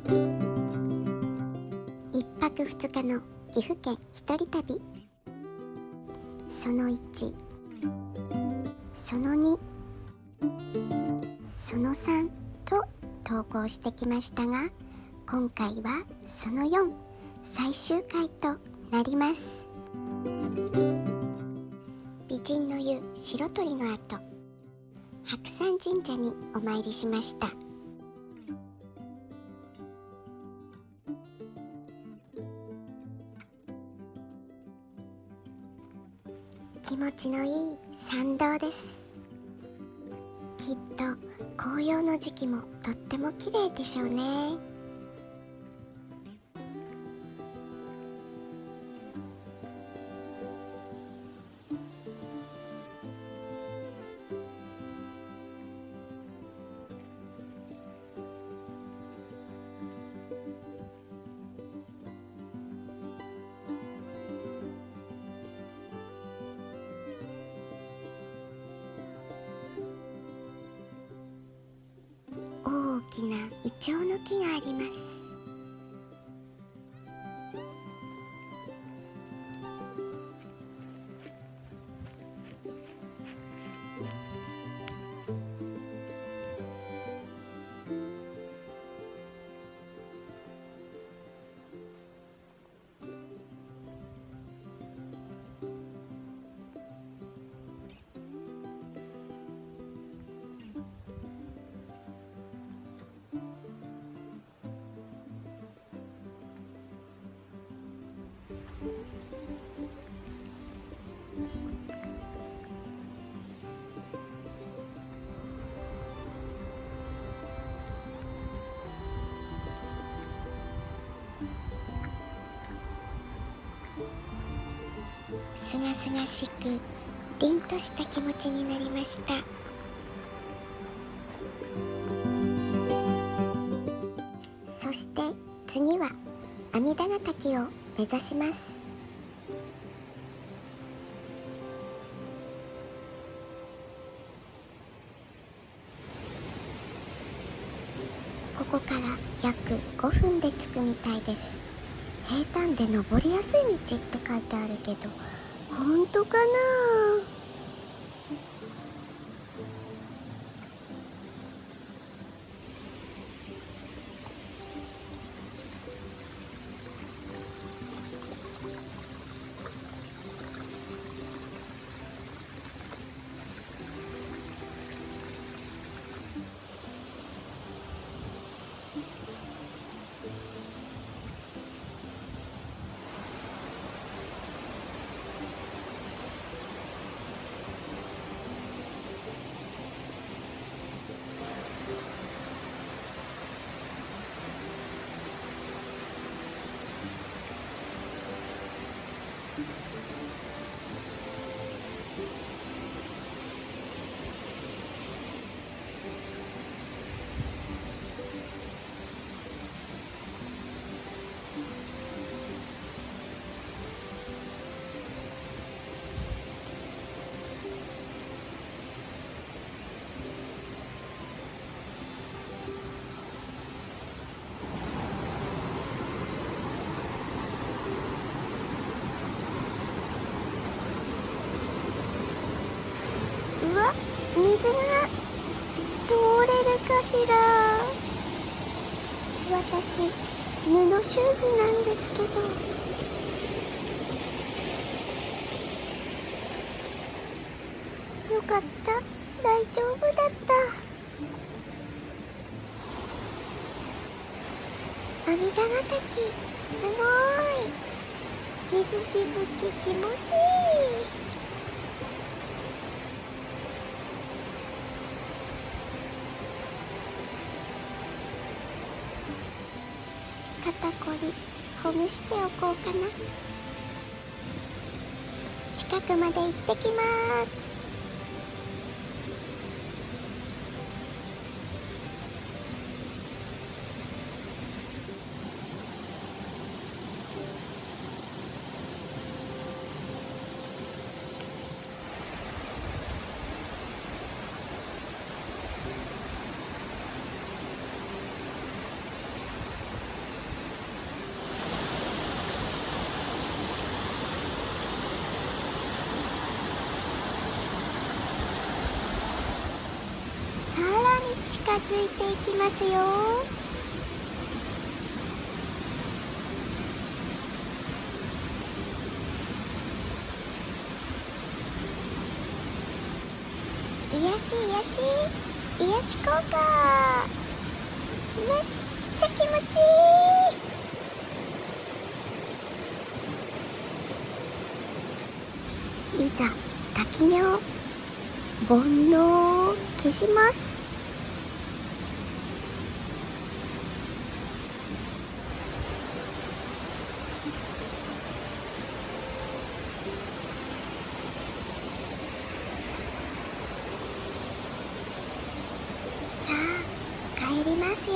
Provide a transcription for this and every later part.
一泊二日の岐阜県一人旅。その1、その2、その3と投稿してきましたが、今回はその4、最終回となります。美人の湯白鳥の後、白山神社にお参りしました。気持ちのいい参道です。きっと紅葉の時期もとっても綺麗でしょうね。大きなイチョウの木があります。すがすがしく凛とした気持ちになりました。そして次は阿弥陀ヶ滝を目指します。ここから約5分で着くみたいです。平坦で登りやすい道って書いてあるけど、本当かな？うわ、水が通れるかしら。私、布習字なんですけど。よかった、大丈夫だった。阿弥陀ヶ滝、すごーい。水しぶき気持ちいい。肩こりほぐしておこうかな。近くまで行ってきます。づいていきますよ。癒し癒し癒し効果、めっちゃ気持ちいい。いざ滝行、煩悩を消します。さあ帰りますよ。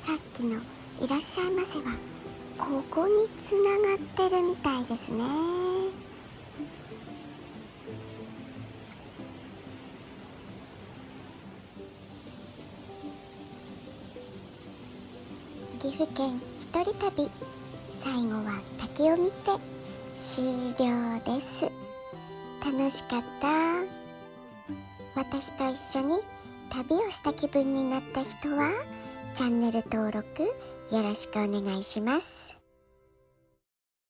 さっきのいらっしゃいませはここにつながってるみたいですね。岐阜県一人旅、最後は滝を見て終了です。楽しかった。私と一緒に旅をした気分になった人はチャンネル登録よろしくお願いします。